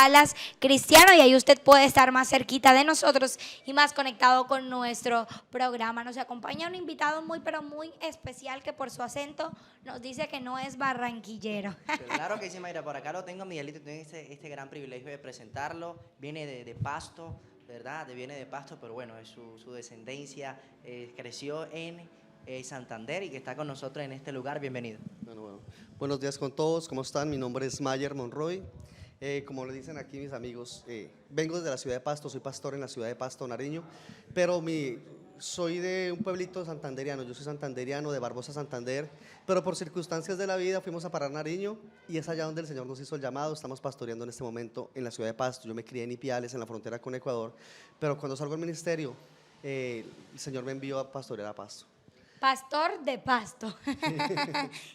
Dallas Cristiano, y ahí usted puede estar más cerquita de nosotros y más conectado con nuestro programa. Nos acompaña un invitado muy pero muy especial que por su acento nos dice que no es barranquillero. Claro que sí, Mayra, por acá lo tengo, Miguelito, tengo este gran privilegio de presentarlo. Viene de Pasto, ¿verdad? Viene de Pasto, pero bueno, es su descendencia creció en Santander y que está con nosotros en este lugar. Bienvenido. Bueno, buenos días con todos, ¿cómo están? Mi nombre es Mayer Monroy. Como le dicen aquí mis amigos, vengo desde la ciudad de Pasto, soy pastor en la ciudad de Pasto, Nariño, pero soy de un pueblito santanderiano, yo soy santanderiano de Barbosa, Santander, pero por circunstancias de la vida fuimos a parar Nariño y es allá donde el Señor nos hizo el llamado. Estamos pastoreando en este momento en la ciudad de Pasto. Yo me crié en Ipiales, en la frontera con Ecuador, pero cuando salgo del ministerio, el Señor me envió a pastorear a Pasto. Pastor de Pasto.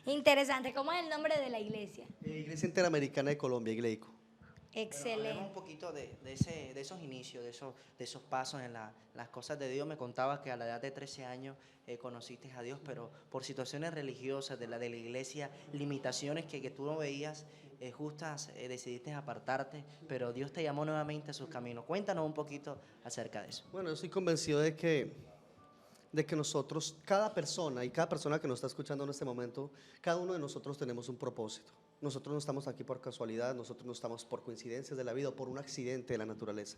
Interesante. ¿Cómo es el nombre de la iglesia? Iglesia Interamericana de Colombia, Igleico. Excelente. Hablemos un poquito de esos inicios, de esos pasos en las cosas de Dios. Me contabas que a la edad de 13 años conociste a Dios, pero por situaciones religiosas de la iglesia, limitaciones que tú no veías justas, decidiste apartarte, pero Dios te llamó nuevamente a sus caminos. Cuéntanos un poquito acerca de eso. Bueno, yo estoy convencido de que nosotros, cada persona y cada persona que nos está escuchando en este momento, cada uno de nosotros tenemos un propósito. Nosotros no estamos aquí por casualidad, nosotros no estamos por coincidencias de la vida o por un accidente de la naturaleza.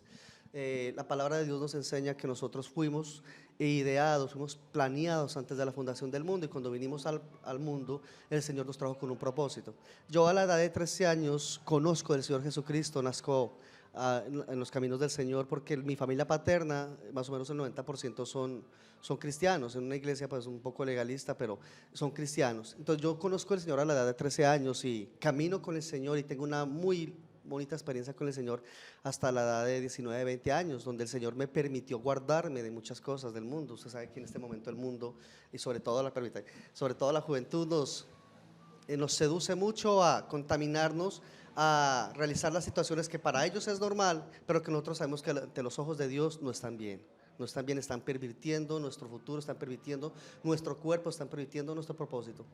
La palabra de Dios nos enseña que nosotros fuimos ideados, fuimos planeados antes de la fundación del mundo, y cuando vinimos al mundo, el Señor nos trajo con un propósito. Yo a la edad de 13 años conozco del Señor Jesucristo, nazco en los caminos del Señor, porque mi familia paterna, más o menos el 90% son cristianos, en una iglesia pues un poco legalista, pero son cristianos. Entonces yo conozco al Señor a la edad de 13 años y camino con el Señor y tengo una muy bonita experiencia con el Señor hasta la edad de 19, 20 años, donde el Señor me permitió guardarme de muchas cosas del mundo. Usted sabe que en este momento el mundo y sobre todo la juventud nos seduce mucho a contaminarnos, a realizar las situaciones que para ellos es normal, pero que nosotros sabemos que ante los ojos de Dios no están bien. No están bien, están pervirtiendo nuestro futuro, están pervirtiendo nuestro cuerpo, están pervirtiendo nuestro propósito.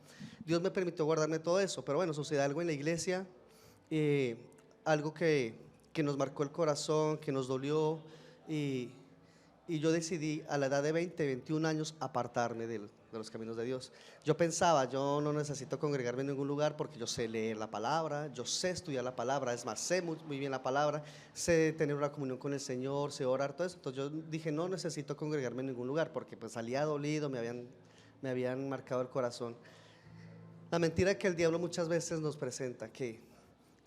Dios me permitió guardarme todo eso, pero bueno, sucede algo en la iglesia, algo que nos marcó el corazón, que nos dolió, y yo decidí a la edad de 20, 21 años apartarme de los caminos de Dios. Yo pensaba, yo no necesito congregarme en ningún lugar porque yo sé leer la palabra, yo sé estudiar la palabra, es más, sé muy bien la palabra, sé tener una comunión con el Señor, sé orar, todo eso. Entonces yo dije, no necesito congregarme en ningún lugar porque pues salía dolido, me habían marcado el corazón. La mentira que el diablo muchas veces nos presenta, que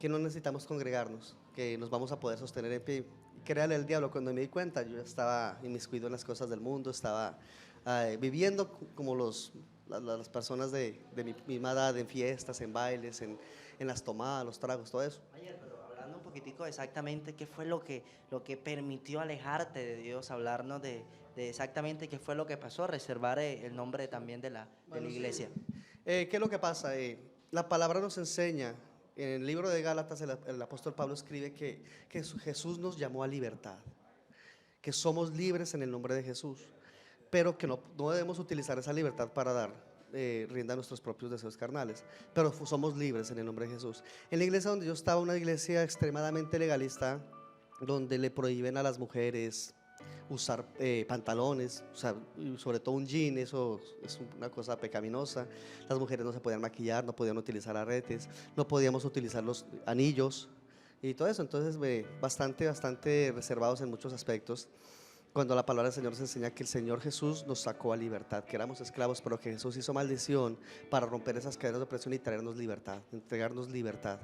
no necesitamos congregarnos, que nos vamos a poder sostener en pie. Créale al diablo, cuando me di cuenta yo estaba inmiscuido en las cosas del mundo, estaba viviendo como las personas de mi misma edad, en fiestas, en bailes, en las tomadas, los tragos, todo eso. Ayer, pero hablando un poquitico exactamente qué fue lo que permitió alejarte de Dios, hablarnos de exactamente qué fue lo que pasó, reservar el nombre también de la iglesia. Sí. ¿Qué es lo que pasa? La palabra nos enseña, en el libro de Gálatas el apóstol Pablo escribe que Jesús nos llamó a libertad, que somos libres en el nombre de Jesús, pero que no debemos utilizar esa libertad para dar rienda a nuestros propios deseos carnales, pero somos libres en el nombre de Jesús. En la iglesia donde yo estaba, una iglesia extremadamente legalista, donde le prohíben a las mujeres usar pantalones, sobre todo un jean, eso es una cosa pecaminosa. Las mujeres no se podían maquillar, no podían utilizar aretes, no podíamos utilizar los anillos y todo eso. Entonces bastante reservados en muchos aspectos, cuando la palabra del Señor nos enseña que el Señor Jesús nos sacó a libertad, que éramos esclavos, pero que Jesús hizo maldición para romper esas cadenas de opresión y traernos libertad, entregarnos libertad.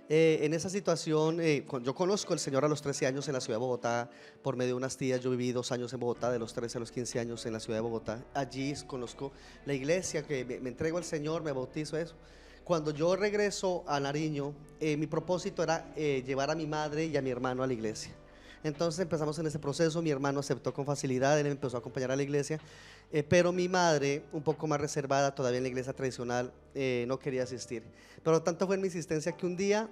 En esa situación, yo conozco al Señor a los 13 años en la ciudad de Bogotá, por medio de unas tías. Yo viví 2 años en Bogotá, de los 13 a los 15 años en la ciudad de Bogotá. Allí conozco la iglesia, que me entrego al Señor, me bautizo, eso. Cuando yo regreso a Nariño, mi propósito era llevar a mi madre y a mi hermano a la iglesia. Entonces empezamos en ese proceso, mi hermano aceptó con facilidad, él me empezó a acompañar a la iglesia, pero mi madre, un poco más reservada todavía en la iglesia tradicional, no quería asistir. Pero tanto fue mi insistencia que un día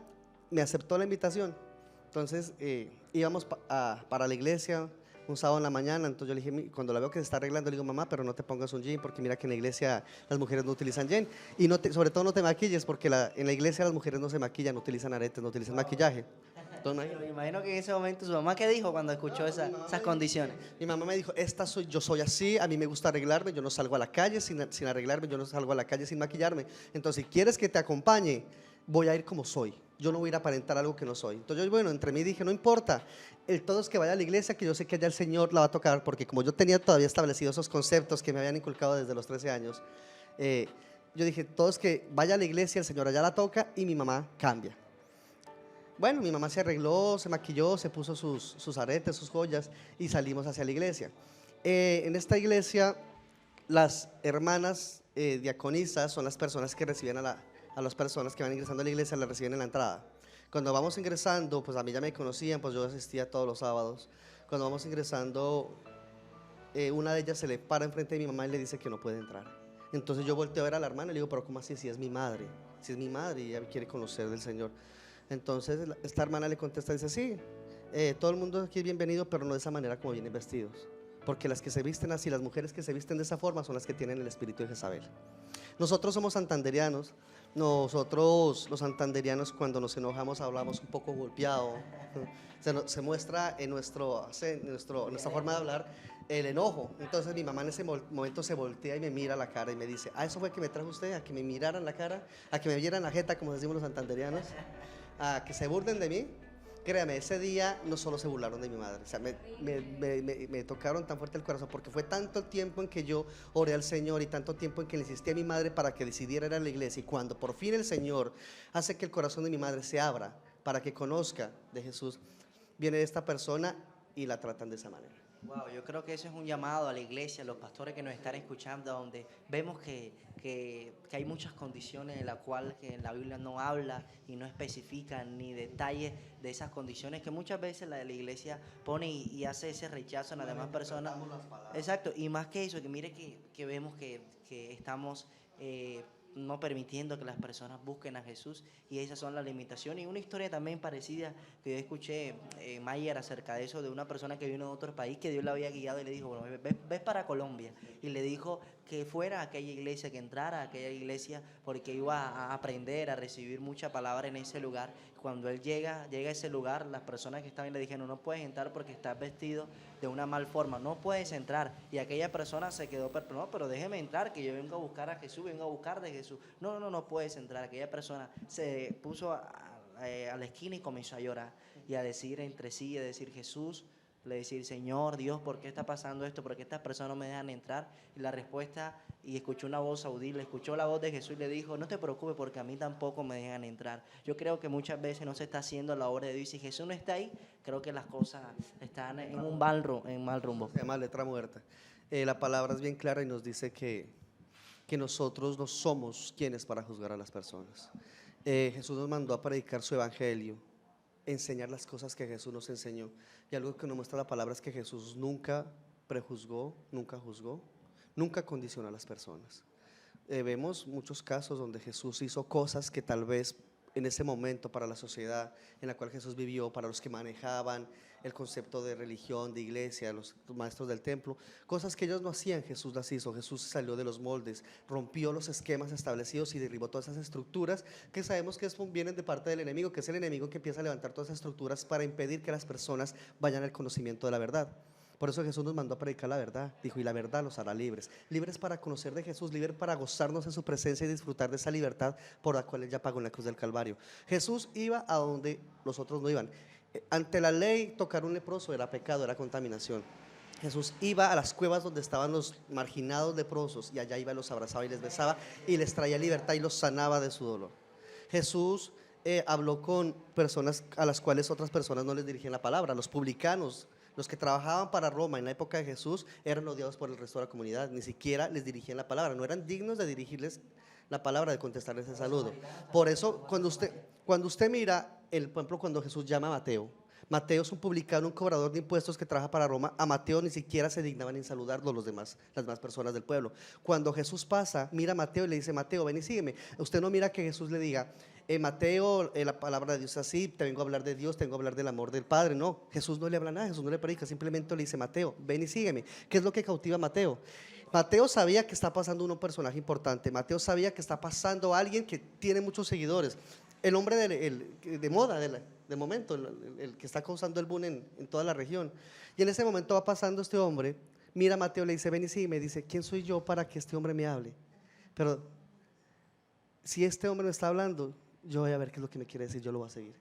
me aceptó la invitación. Entonces íbamos para la iglesia, un sábado en la mañana. Entonces yo le dije, cuando la veo que se está arreglando, le digo, mamá, pero no te pongas un jean, porque mira que en la iglesia las mujeres no utilizan jean. Y sobre todo no te maquilles, porque en la iglesia las mujeres no se maquillan, no utilizan aretes, no utilizan maquillaje. Entonces, Me imagino que en ese momento su mamá, ¿qué dijo cuando escuchó esas condiciones? mi mamá me dijo, yo soy así, a mí me gusta arreglarme, yo no salgo a la calle sin arreglarme, yo no salgo a la calle sin maquillarme. Entonces, si quieres que te acompañe, voy a ir como soy. Yo no voy a ir a aparentar algo que no soy. Entonces, yo, bueno, entre mí dije, no importa, el todo es que vaya a la iglesia, que yo sé que allá el Señor la va a tocar, porque como yo tenía todavía establecido esos conceptos que me habían inculcado desde los 13 años, yo dije, todo es que vaya a la iglesia, el Señor allá la toca y mi mamá cambia. Bueno, mi mamá se arregló, se maquilló, se puso sus aretes, sus joyas y salimos hacia la iglesia. En esta iglesia, las hermanas diaconisas son las personas que reciben a las personas que van ingresando a la iglesia, las reciben en la entrada. Cuando vamos ingresando, pues a mí ya me conocían, pues yo asistía todos los sábados. Cuando vamos ingresando, una de ellas se le para enfrente de mi mamá y le dice que no puede entrar. Entonces yo volteo a ver a la hermana y le digo, pero ¿cómo así? Si es mi madre y ella quiere conocer del Señor. Entonces esta hermana le contesta, dice, sí, todo el mundo aquí es bienvenido, pero no de esa manera como vienen vestidos. Porque las que se visten así, las mujeres que se visten de esa forma son las que tienen el espíritu de Jezabel. Nosotros somos santanderianos. Nosotros los santanderianos cuando nos enojamos hablamos un poco golpeado. Se muestra en nuestra forma de hablar el enojo. Entonces mi mamá en ese momento se voltea y me mira a la cara y me dice, eso fue que me trajo usted, a que me miraran la cara, a que me vieran la jeta, como decimos los santanderianos, a que se burlen de mí. Créame, ese día no solo se burlaron de mi madre, o sea, me tocaron tan fuerte el corazón, porque fue tanto tiempo en que yo oré al Señor y tanto tiempo en que le insistí a mi madre para que decidiera ir a la iglesia, y cuando por fin el Señor hace que el corazón de mi madre se abra para que conozca de Jesús, viene esta persona y la tratan de esa manera. Wow, yo creo que eso es un llamado a la iglesia, a los pastores que nos están escuchando, donde vemos que hay muchas condiciones en las cuales la Biblia no habla y no especifica ni detalles de esas condiciones que muchas veces la iglesia pone y hace ese rechazo en las demás personas. Exacto, y más que eso, que mire que vemos que estamos no permitiendo que las personas busquen a Jesús, y esas son las limitaciones. Y una historia también parecida que yo escuché, Mayer, acerca de eso, de una persona que vino de otro país, que Dios la había guiado y le dijo, bueno, ves para Colombia, y le dijo que fuera a aquella iglesia, que entrara a aquella iglesia, porque iba a aprender, a recibir mucha palabra en ese lugar. Cuando él llega a ese lugar, las personas que estaban le dijeron, no puedes entrar porque estás vestido de una mal forma, no puedes entrar. Y aquella persona se quedó, no, pero déjeme entrar, que yo vengo a buscar a Jesús, vengo a buscar de Jesús. No puedes entrar. Aquella persona se puso a la esquina y comenzó a llorar y a decir entre sí, a decir, Jesús, le decir, Señor, Dios, ¿por qué está pasando esto? ¿Por qué estas personas no me dejan entrar? Y la respuesta, y escuchó una voz audible, escuchó la voz de Jesús y le dijo, no te preocupes porque a mí tampoco me dejan entrar. Yo creo que muchas veces no se está haciendo la obra de Dios, y si Jesús no está ahí, creo que las cosas están en un mal rumbo. Se llama letra muerta. La palabra es bien clara y nos dice que nosotros no somos quienes para juzgar a las personas. Jesús nos mandó a predicar su evangelio, enseñar las cosas que Jesús nos enseñó, y algo que nos muestra la palabra es que Jesús nunca prejuzgó, nunca juzgó, nunca condicionó a las personas. Vemos muchos casos donde Jesús hizo cosas que tal vez en ese momento para la sociedad en la cual Jesús vivió, para los que manejaban el concepto de religión, de iglesia, los maestros del templo, cosas que ellos no hacían, Jesús las hizo. Jesús salió de los moldes, rompió los esquemas establecidos y derribó todas esas estructuras que sabemos que vienen de parte del enemigo, que es el enemigo que empieza a levantar todas esas estructuras para impedir que las personas vayan al conocimiento de la verdad. Por eso Jesús nos mandó a predicar la verdad, dijo, y la verdad los hará libres. Libres para conocer de Jesús, libres para gozarnos en su presencia y disfrutar de esa libertad por la cual Él ya pagó en la cruz del Calvario. Jesús iba a donde los otros no iban. Ante la ley, tocar un leproso era pecado, era contaminación. Jesús iba a las cuevas donde estaban los marginados leprosos, y allá iba, los abrazaba y les besaba y les traía libertad y los sanaba de su dolor. Jesús habló con personas a las cuales otras personas no les dirigían la palabra. Los publicanos, los que trabajaban para Roma en la época de Jesús, eran odiados por el resto de la comunidad, ni siquiera les dirigían la palabra, no eran dignos de dirigirles la palabra, de contestarles el saludo. Por eso cuando usted mira, por ejemplo, cuando Jesús llama a Mateo es un publicano, un cobrador de impuestos que trabaja para Roma. A Mateo ni siquiera se dignaban en saludarlo las demás personas del pueblo. Cuando Jesús pasa, mira a Mateo y le dice, Mateo, ven y sígueme. Usted no mira que Jesús le diga, Mateo, la palabra de Dios es así, te vengo a hablar de Dios, te vengo a hablar del amor del Padre. No, Jesús no le habla nada, Jesús no le predica, simplemente le dice: Mateo, ven y sígueme. ¿Qué es lo que cautiva a Mateo? Mateo sabía que está pasando un personaje importante. Mateo sabía que está pasando alguien que tiene muchos seguidores. El hombre de moda, de momento, el que está causando el boom en toda la región. Y en ese momento va pasando este hombre, mira a Mateo, le dice: ven y sígueme. Dice: ¿quién soy yo para que este hombre me hable? Pero si este hombre me está hablando, yo voy a ver qué es lo que me quiere decir, yo lo voy a seguir.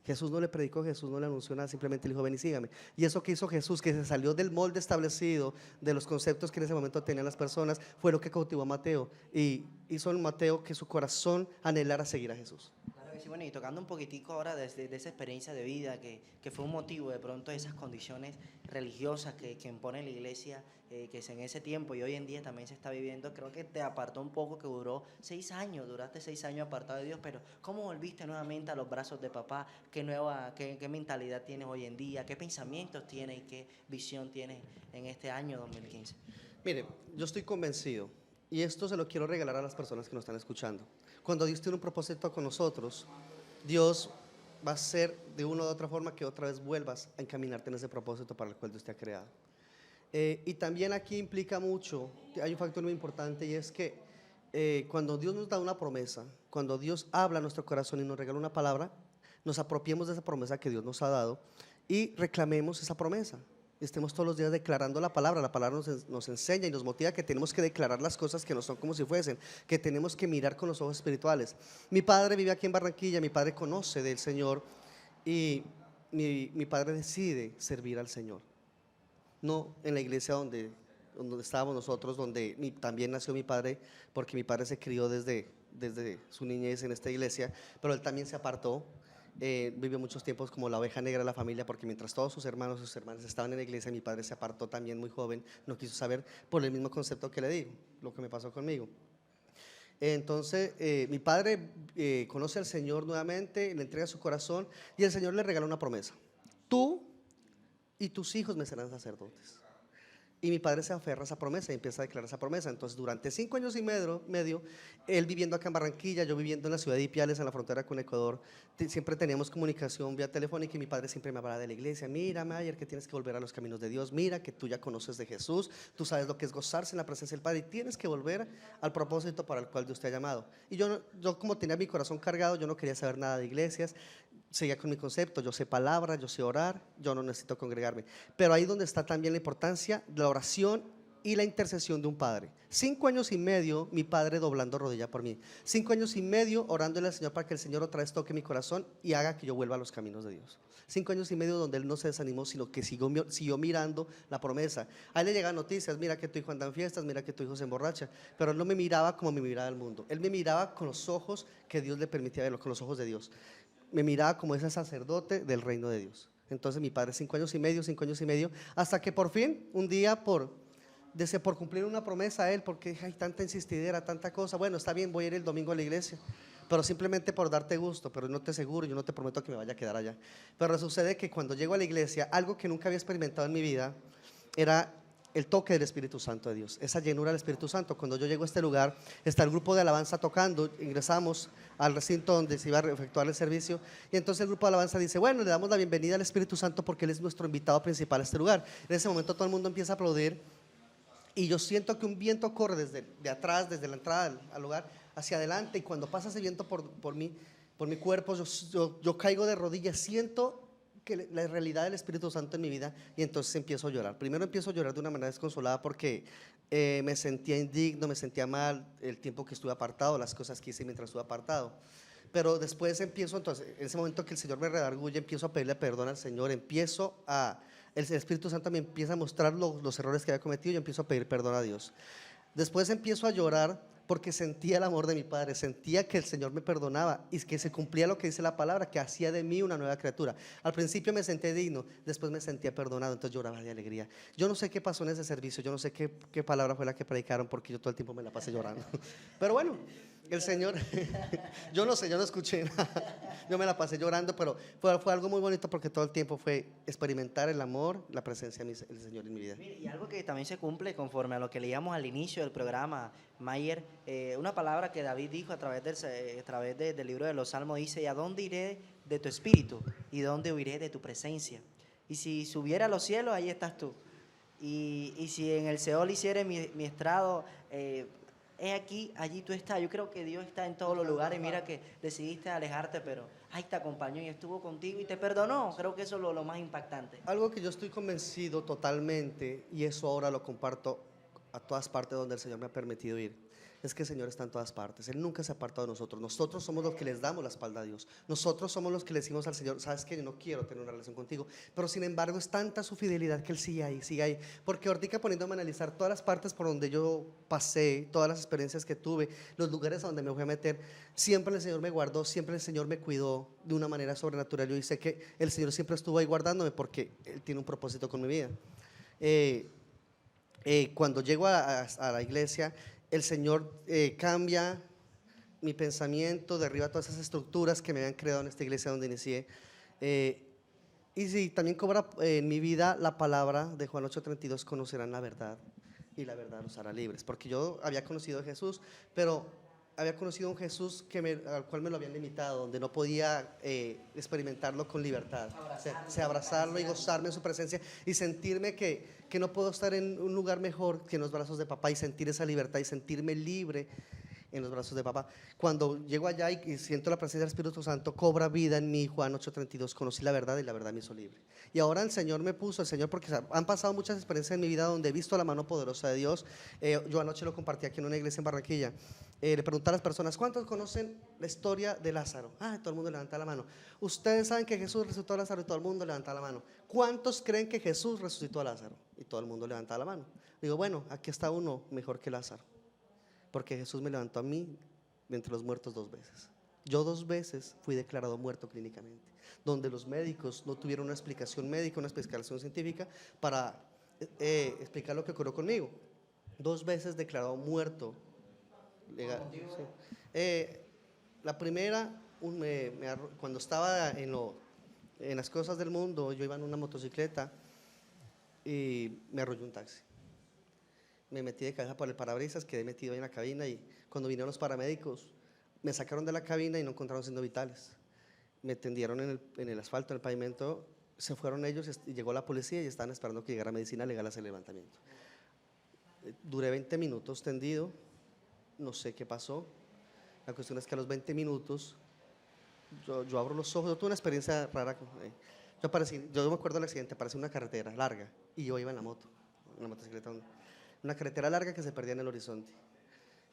Jesús no le predicó, Jesús no le anunció nada, simplemente le dijo: ven y sígame. Y eso que hizo Jesús, que se salió del molde establecido, de los conceptos que en ese momento tenían las personas, fue lo que cautivó a Mateo y hizo en Mateo que su corazón anhelara seguir a Jesús. Claro que sí. Bueno, y tocando un poquitico ahora de esa experiencia de vida que fue un motivo de pronto de esas condiciones religiosas que impone la iglesia, que en ese tiempo y hoy en día también se está viviendo, creo que te apartó un poco, que duró 6 años, duraste 6 años apartado de Dios, pero ¿cómo volviste nuevamente a los brazos de papá? ¿Qué mentalidad tienes hoy en día? ¿Qué pensamientos tienes y qué visión tienes en este año 2015? Mire, yo estoy convencido, y esto se lo quiero regalar a las personas que nos están escuchando. Cuando Dios tiene un propósito con nosotros, Dios va a hacer de una u otra forma que otra vez vuelvas a encaminarte en ese propósito para el cual Dios te ha creado. Y también aquí implica mucho, hay un factor muy importante, y es que cuando Dios nos da una promesa, cuando Dios habla a nuestro corazón y nos regala una palabra, nos apropiemos de esa promesa que Dios nos ha dado y reclamemos esa promesa. Estemos todos los días declarando la palabra nos enseña y nos motiva que tenemos que declarar las cosas que no son como si fuesen, que tenemos que mirar con los ojos espirituales. Mi padre vive aquí en Barranquilla, mi padre conoce del Señor y mi padre decide servir al Señor. No en la iglesia donde estábamos nosotros, donde también nació mi padre, porque mi padre se crió desde su niñez en esta iglesia, pero él también se apartó. Vivió muchos tiempos como la oveja negra de la familia, porque mientras todos sus hermanos y sus hermanas estaban en la iglesia, mi padre se apartó también muy joven, no quiso saber, por el mismo concepto que le digo, lo que me pasó conmigo. Entonces mi padre conoce al Señor nuevamente, le entrega su corazón y el Señor le regala una promesa: tú y tus hijos me serán sacerdotes. Y mi padre se aferra a esa promesa y empieza a declarar esa promesa. Entonces durante 5 años y medio, él viviendo acá en Barranquilla, yo viviendo en la ciudad de Ipiales, en la frontera con Ecuador, siempre teníamos comunicación vía telefónica y mi padre siempre me hablaba de la iglesia: mira, Mayer, que tienes que volver a los caminos de Dios, mira que tú ya conoces de Jesús, tú sabes lo que es gozarse en la presencia del Padre y tienes que volver al propósito para el cual Dios te ha llamado. Y yo como tenía mi corazón cargado, yo no quería saber nada de iglesias, seguía con mi concepto: yo sé palabras, yo sé orar, yo no necesito congregarme. Pero ahí donde está también la importancia de la oración y la intercesión de un padre. 5 años y medio mi padre doblando rodilla por mí, 5 años y medio orándole al Señor para que el Señor otra vez toque mi corazón y haga que yo vuelva a los caminos de Dios. 5 años y medio donde él no se desanimó, sino que siguió mirando la promesa. A él le llegan noticias: mira que tu hijo anda en fiestas, mira que tu hijo se emborracha. Pero él no me miraba como me miraba el mundo, él me miraba con los ojos que Dios le permitía verlo, con los ojos de Dios. Me miraba como ese sacerdote del reino de Dios. Entonces mi padre 5 años y medio, hasta que por fin un día por cumplir una promesa a él, porque hay tanta insistidera, tanta cosa: bueno, está bien, voy a ir el domingo a la iglesia, pero simplemente por darte gusto, pero no te aseguro, yo no te prometo que me vaya a quedar allá. Pero sucede que cuando llego a la iglesia, algo que nunca había experimentado en mi vida era el toque del Espíritu Santo de Dios, esa llenura del Espíritu Santo. Cuando yo llego a este lugar, está el grupo de alabanza tocando, ingresamos al recinto donde se iba a efectuar el servicio y entonces el grupo de alabanza dice: bueno, le damos la bienvenida al Espíritu Santo porque Él es nuestro invitado principal a este lugar. En ese momento todo el mundo empieza a aplaudir y yo siento que un viento corre de atrás, desde la entrada al lugar hacia adelante, y cuando pasa ese viento por mi cuerpo, yo caigo de rodillas, siento que la realidad del Espíritu Santo en mi vida, y entonces empiezo a llorar. Primero empiezo a llorar de una manera desconsolada porque me sentía indigno, me sentía mal el tiempo que estuve apartado, las cosas que hice mientras estuve apartado. Pero después entonces, en ese momento que el Señor me redarguye, empiezo a pedirle perdón al Señor, el Espíritu Santo me empieza a mostrar los errores que había cometido y yo empiezo a pedir perdón a Dios. Después empiezo a llorar porque sentía el amor de mi padre, sentía que el Señor me perdonaba y que se cumplía lo que dice la palabra, que hacía de mí una nueva criatura. Al principio me sentí digno, después me sentía perdonado, entonces lloraba de alegría. Yo no sé qué pasó en ese servicio, yo no sé qué palabra fue la que predicaron, porque yo todo el tiempo me la pasé llorando. Pero bueno, El Señor, yo no sé, yo no escuché nada, yo me la pasé llorando, pero fue algo muy bonito porque todo el tiempo fue experimentar el amor, la presencia del Señor en mi vida. Mire, y algo que también se cumple conforme a lo que leíamos al inicio del programa, Mayer, una palabra que David dijo a través del libro de los Salmos, dice: ¿y a dónde iré de tu espíritu? ¿Y dónde huiré de tu presencia? Y si subiera a los cielos, ahí estás tú. Y si en el Seol hiciere mi estrado, he aquí, allí tú estás. Yo creo que Dios está en todos los lugares. Mira que decidiste alejarte, pero ahí te acompañó y estuvo contigo y te perdonó. Creo que eso es lo más impactante. Algo que yo estoy convencido totalmente, y eso ahora lo comparto a todas partes donde el Señor me ha permitido ir, es que el Señor está en todas partes. Él nunca se ha apartado de nosotros. Nosotros somos los que les damos la espalda a Dios. Nosotros somos los que le decimos al Señor: sabes que yo no quiero tener una relación contigo, pero sin embargo es tanta su fidelidad que Él sigue ahí, sigue ahí. Porque ahorita, poniéndome a analizar todas las partes por donde yo pasé, todas las experiencias que tuve, los lugares a donde me fui a meter, siempre el Señor me guardó, siempre el Señor me cuidó de una manera sobrenatural. Yo sé que el Señor siempre estuvo ahí guardándome porque Él tiene un propósito con mi vida. Cuando llego a la iglesia, el Señor cambia mi pensamiento, derriba todas esas estructuras que me habían creado en esta iglesia donde inicié. Y sí, también cobra en mi vida la palabra de Juan 8:32: conocerán la verdad y la verdad los hará libres. Porque yo había conocido a Jesús, pero había conocido a un Jesús al cual me lo habían limitado, donde no podía experimentarlo con libertad, abrazarlo y gozarme en su presencia y sentirme que no puedo estar en un lugar mejor que en los brazos de papá, y sentir esa libertad y sentirme libre en los brazos de papá. Cuando llego allá y siento la presencia del Espíritu Santo, cobra vida en mí. Juan 8:32: conocí la verdad y la verdad me hizo libre. Y ahora el Señor me puso, el Señor, porque han pasado muchas experiencias en mi vida donde he visto la mano poderosa de Dios. Yo anoche lo compartí aquí en una iglesia en Barranquilla. Le pregunté a las personas: ¿cuántos conocen la historia de Lázaro? Todo el mundo levanta la mano. Ustedes saben que Jesús resucitó a Lázaro, y todo el mundo levanta la mano. ¿Cuántos creen que Jesús resucitó a Lázaro? Y todo el mundo levanta la mano. Digo: bueno, aquí está uno mejor que Lázaro, porque Jesús me levantó a mí de entre los muertos 2 veces. Yo 2 veces fui declarado muerto clínicamente, donde los médicos no tuvieron una explicación médica, una explicación científica para explicar lo que ocurrió conmigo. 2 veces declarado muerto legal, sí. La primera, cuando estaba en las cosas del mundo, yo iba en una motocicleta y me arrolló un taxi. Me metí de cabeza por el parabrisas, quedé metido ahí en la cabina, y cuando vinieron los paramédicos me sacaron de la cabina y no encontraron signos vitales. Me tendieron en el asfalto, en el pavimento. Se fueron ellos y llegó la policía y estaban esperando que llegara medicina legal a hacer el levantamiento. Duré 20 minutos tendido, no sé qué pasó. La cuestión es que a los 20 minutos yo abro los ojos. Yo tuve una experiencia rara. Yo me acuerdo del accidente, parecía una carretera larga y yo iba en la motocicleta, una carretera larga que se perdía en el horizonte.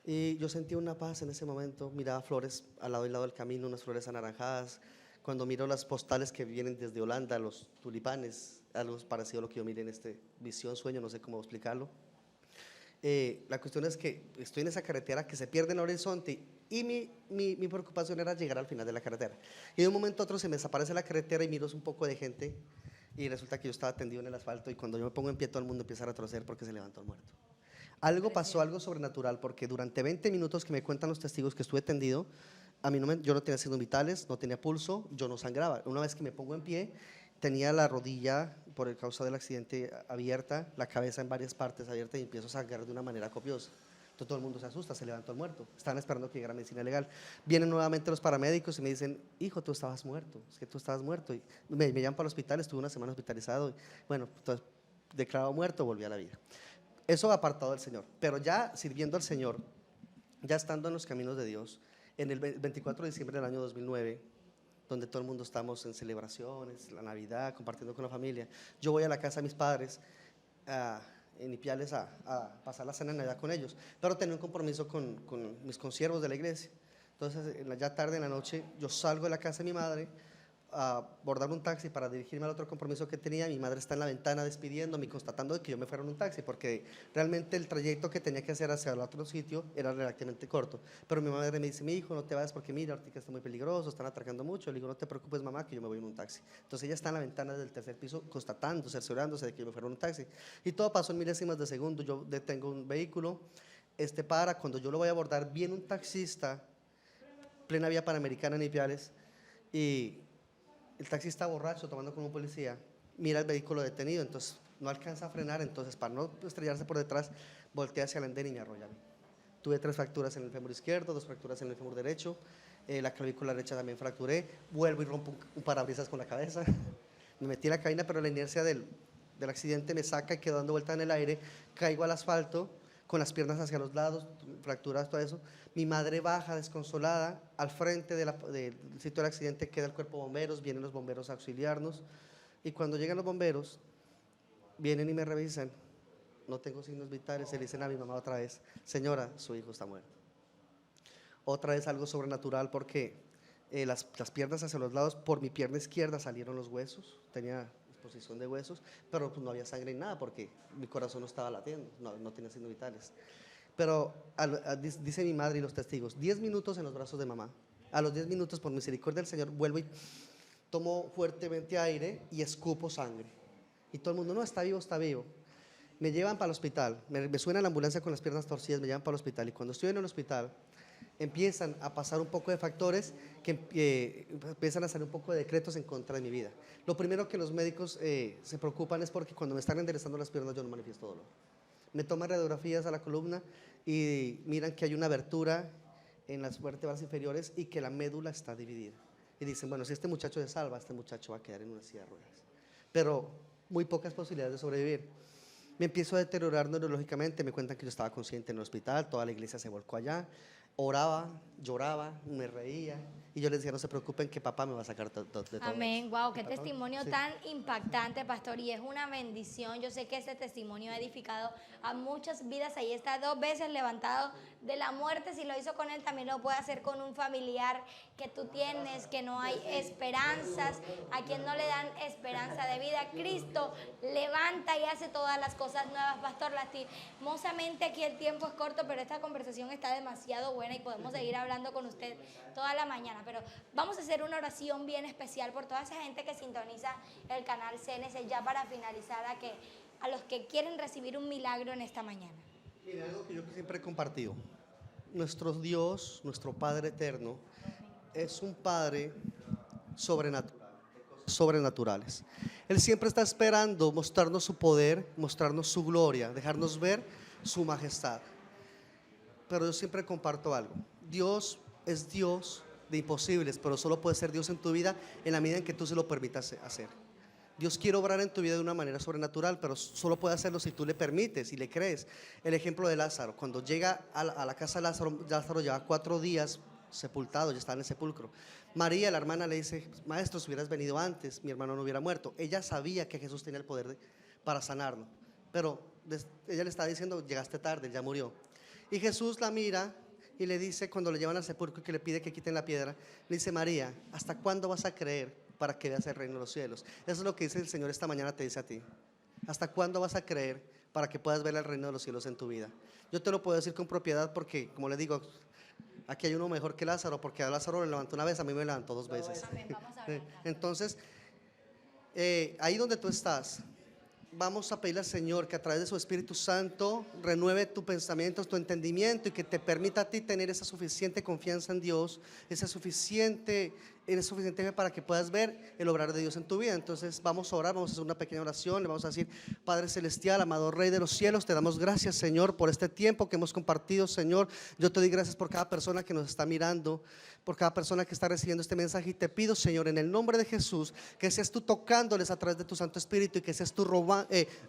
Y yo sentí una paz en ese momento. Miraba flores al lado y lado del camino, unas flores anaranjadas. Cuando miro las postales que vienen desde Holanda, los tulipanes, algo parecido a lo que yo miré en este visión, sueño, no sé cómo explicarlo. La cuestión es que estoy en esa carretera que se pierde en el horizonte, y mi preocupación era llegar al final de la carretera. Y de un momento a otro se me desaparece la carretera y miro un poco de gente, y resulta que yo estaba tendido en el asfalto, y cuando yo me pongo en pie todo el mundo empieza a retroceder porque se levantó el muerto. Algo pasó, algo sobrenatural, porque durante 20 minutos que me cuentan los testigos que estuve tendido, yo no tenía signos vitales, no tenía pulso, yo no sangraba. Una vez que me pongo en pie, tenía la rodilla, por causa del accidente, abierta, la cabeza en varias partes abierta, y empiezo a sangrar de una manera copiosa. Entonces todo el mundo se asusta, se levantó el muerto. Estaban esperando que llegara medicina legal. Vienen nuevamente los paramédicos y me dicen: hijo, tú estabas muerto, es que tú estabas muerto. Y me llaman para el hospital, estuve una semana hospitalizado. Y bueno, entonces, declarado muerto, volví a la vida. Eso apartado del Señor, pero ya sirviendo al Señor, ya estando en los caminos de Dios, en el 24 de diciembre del año 2009, donde todo el mundo estamos en celebraciones, la Navidad, compartiendo con la familia, yo voy a la casa de mis padres, en Ipiales, a pasar la cena de Navidad con ellos, pero tenía un compromiso con mis consiervos de la iglesia. Entonces, ya tarde en la noche, yo salgo de la casa de mi madre a abordar un taxi para dirigirme al otro compromiso que tenía. Mi madre está en la ventana despidiéndome y constatando de que yo me fuera en un taxi, porque realmente el trayecto que tenía que hacer hacia el otro sitio era relativamente corto. Pero mi madre me dice: mi hijo, no te vayas porque mira, ahorita está muy peligroso, están atracando mucho. Le digo: no te preocupes, mamá, que yo me voy en un taxi. Entonces ella está en la ventana del tercer piso constatando, cerciorándose de que yo me fuera en un taxi. Y todo pasó en milésimas de segundo. Yo detengo un vehículo, para, cuando yo lo voy a abordar, viene un taxista, plena vía Panamericana en Ipiales, y el taxista borracho, tomando con un policía, mira el vehículo detenido, entonces no alcanza a frenar, entonces para no estrellarse por detrás, voltea hacia el andén y me arrolla a mí. Tuve 3 fracturas en el fémur izquierdo, 2 fracturas en el fémur derecho, la clavícula derecha también fracturé, vuelvo y rompo un parabrisas con la cabeza, me metí en la cabina, pero la inercia del accidente me saca y quedo dando vuelta en el aire, caigo al asfalto, con las piernas hacia los lados, fracturas, todo eso. Mi madre baja desconsolada, al frente del sitio del accidente queda el cuerpo de bomberos, vienen los bomberos a auxiliarnos, y cuando llegan los bomberos, vienen y me revisan, no tengo signos vitales, se le dicen a mi mamá otra vez, señora, su hijo está muerto. Otra vez algo sobrenatural porque las piernas hacia los lados, por mi pierna izquierda salieron los huesos, tenía exposición de huesos, pero pues no había sangre ni nada porque mi corazón no estaba latiendo, no tenía signos vitales. Pero dice mi madre y los testigos, 10 minutos en los brazos de mamá. A los 10 minutos, por misericordia del Señor, vuelvo y tomo fuertemente aire y escupo sangre. Y todo el mundo, no, está vivo, está vivo. Me llevan para el hospital, me suena la ambulancia con las piernas torcidas, me llevan para el hospital. Y cuando estoy en el hospital, empiezan a pasar un poco de factores que empiezan a salir un poco de decretos en contra de mi vida. Lo primero que los médicos se preocupan es porque cuando me están enderezando las piernas yo no manifiesto dolor. Me toman radiografías a la columna y miran que hay una abertura en las vértebras inferiores y que la médula está dividida. Y dicen, bueno, si este muchacho se salva, este muchacho va a quedar en una silla de ruedas. Pero muy pocas posibilidades de sobrevivir. Me empiezo a deteriorar neurológicamente, me cuentan que yo estaba consciente en el hospital, toda la iglesia se volcó allá. Oraba, lloraba, me reía y yo les decía, no se preocupen que papá me va a sacar de todo. Amén, wow, qué ¿Papá? testimonio Sí. tan impactante, pastor, y es una bendición. Yo sé que ese testimonio ha edificado a muchas vidas. Ahí está 2 veces levantado de la muerte. Si lo hizo con él, también lo puede hacer con un familiar que tú tienes, que no hay esperanzas, a quien no le dan esperanza de vida. Cristo levanta y hace todas las cosas nuevas, pastor. Lastimosamente aquí el tiempo es corto, pero esta conversación está demasiado buena y podemos seguir hablando con usted toda la mañana, pero vamos a hacer una oración bien especial por toda esa gente que sintoniza el canal CNC ya para finalizar, a los que quieren recibir un milagro en esta mañana. Mira, algo que yo siempre he compartido, nuestro Dios, nuestro Padre eterno, es un Padre sobrenatural, de cosas sobrenaturales. Él siempre está esperando mostrarnos su poder, mostrarnos su gloria, dejarnos ver su majestad. Pero yo siempre comparto algo, Dios es Dios de imposibles, pero solo puede ser Dios en tu vida en la medida en que tú se lo permitas hacer. Dios quiere obrar en tu vida de una manera sobrenatural, pero solo puede hacerlo si tú le permites y le crees. El ejemplo de Lázaro, cuando llega a la casa de Lázaro, Lázaro lleva 4 días sepultado, ya está en el sepulcro. María, la hermana, le dice, maestro, si hubieras venido antes, mi hermano no hubiera muerto. Ella sabía que Jesús tenía el poder para sanarlo, pero ella le está diciendo, llegaste tarde, él ya murió. Y Jesús la mira y le dice, cuando le llevan al sepulcro, que le pide que quiten la piedra, le dice, María, ¿hasta cuándo vas a creer para que veas el reino de los cielos? Eso es lo que dice el Señor esta mañana, te dice a ti. ¿Hasta cuándo vas a creer para que puedas ver el reino de los cielos en tu vida? Yo te lo puedo decir con propiedad porque, como le digo, aquí hay uno mejor que Lázaro, porque a Lázaro le levantó una vez, a mí me levantó 2 veces. Amén, vamos a orar. Entonces, ahí donde tú estás, vamos a pedirle al Señor que a través de su Espíritu Santo renueve tu pensamiento, tu entendimiento y que te permita a ti tener esa suficiente confianza en Dios, esa suficiente fe para que puedas ver el obrar de Dios en tu vida. Entonces vamos a orar, vamos a hacer una pequeña oración, le vamos a decir, Padre Celestial, amado Rey de los cielos, te damos gracias, Señor, por este tiempo que hemos compartido, Señor. Yo te doy gracias por cada persona que nos está mirando, por cada persona que está recibiendo este mensaje, y te pido, Señor, en el nombre de Jesús, que seas tú tocándoles a través de tu Santo Espíritu y que seas tú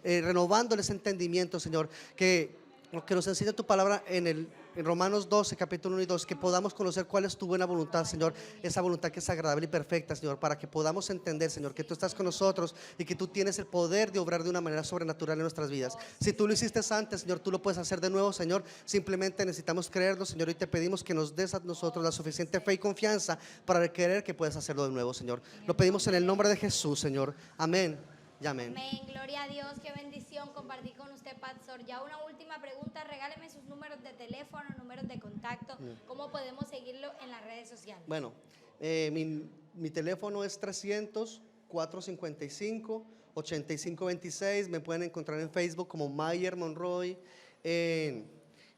renovándoles entendimiento, Señor, que nos enseña tu palabra en Romanos 12, capítulo 1 y 2, que podamos conocer cuál es tu buena voluntad, Señor, esa voluntad que es agradable y perfecta, Señor, para que podamos entender, Señor, que tú estás con nosotros y que tú tienes el poder de obrar de una manera sobrenatural en nuestras vidas. Si tú lo hiciste antes, Señor, tú lo puedes hacer de nuevo, Señor. Simplemente necesitamos creerlo, Señor, y te pedimos que nos des a nosotros la suficiente fe y confianza para creer que puedes hacerlo de nuevo, Señor. Lo pedimos en el nombre de Jesús, Señor. Amén y amén. Amén, gloria a Dios, qué bendición compartir con usted, pastor. Ya una última pregunta, regáleme sus números de teléfono, números de contacto, ¿cómo podemos seguirlo en las redes sociales? Bueno, mi teléfono es 300-455-8526, me pueden encontrar en Facebook como Mayer Monroy, en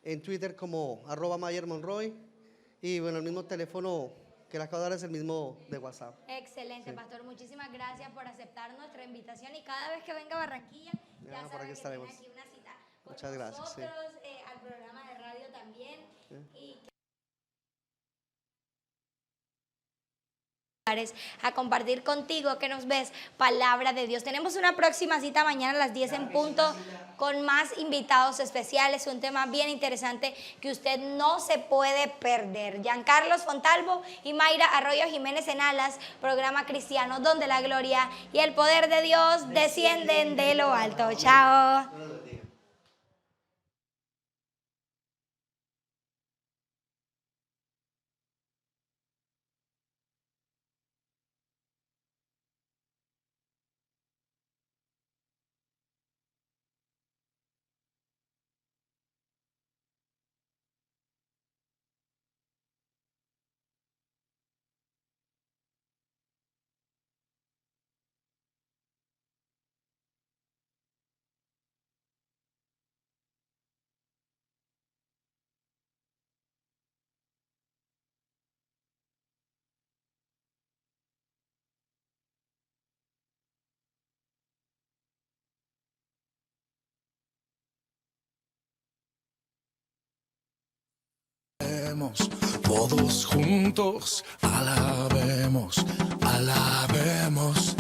en Twitter como @MayerMonroy. Y bueno, el mismo teléfono que le acabo de dar es el mismo de WhatsApp. Excelente, Sí. pastor. Muchísimas gracias por aceptar nuestra invitación y cada vez que venga a Barranquilla, ya Por sabe aquí que tiene estaremos. aquí una cita con Muchas gracias, sí. nosotros, al programa de radio también. Y a compartir contigo que nos ves palabra de Dios. Tenemos una próxima cita mañana a las 10 en punto con más invitados especiales, un tema bien interesante que usted no se puede perder. Giancarlos Fontalvo y Mayra Arroyo Jiménez en Alas, programa cristiano donde la gloria y el poder de Dios descienden de lo alto. Chao. Todos juntos alabemos, alabemos